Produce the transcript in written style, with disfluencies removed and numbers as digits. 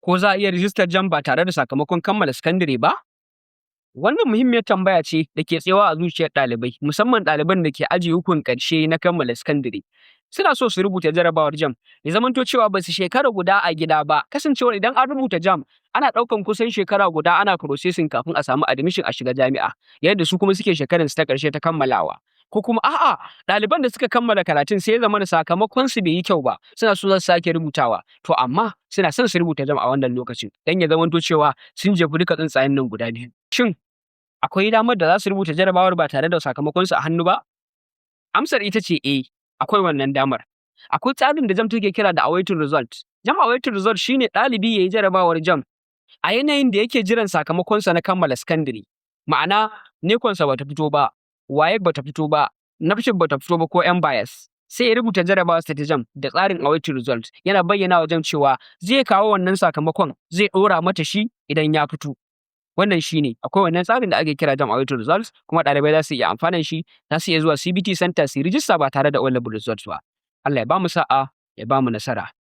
Ko za a iya rijistar jamb ba tare da sakamakon kammala sakandire ba? Wannan muhimmiyar tambaya ce da ke tsayawa a zuciyar ɗalibai, musamman ɗaliban da ke aji ukun ƙarshe na kammala sakandire. Suna so su rubuta jarrabawar jamb, ya zamanto cewa ba su shekara guda a gida ba, kasancewar idan an rubuta jamb ana ɗaukan kusan shekara guda ana processing kafin a samu admission a shiga jami'a, yadda su kuma suke shekaransu ta ƙarshe ta kammalawa. Ko kuma a'a, ɗaliban da suka kammala karatun sai ya zama sakamakon su bai yi kyau ba, suna so za su sake rubutawa, to amma suna son su rubuta jamb a wannan lokacin dan ya zamanto cewa sun jefi duka tsuntsayen nan guda biyu. Shin akwai damar da za su rubuta jarrabawar ba tare da sakamakon su a hannu ba? Amsar ita ce akwai wannan damar. Akwai tsarin da jamb take kira da awaiting result. Jamb awaiting result shine ɗalibi ya yi jarrabawar jamb a yanayin da yake jiran sakamakonsa na kammala sakandire. Ma'ana nekonsa bata fito ba, WAEC bata fito ba, NAPTEP bata fito ba ko MBAS. Sai ya rubuta jarrabawarsa ta jamb da tsarin awaiting result, yana bayyana wa jamb cewa zai kawo wannan sakamakon, zai ɗora mata shi idan ya fito. Wannan shine akwai wannan tsarin da ake kira jamb awaiting results, kuma ɗalibai za su iya amfanan shi, za su iya zuwa CBT center su rijista ba tare da all level results ba. Allah ya bamu sa'a, ya bamu nasara.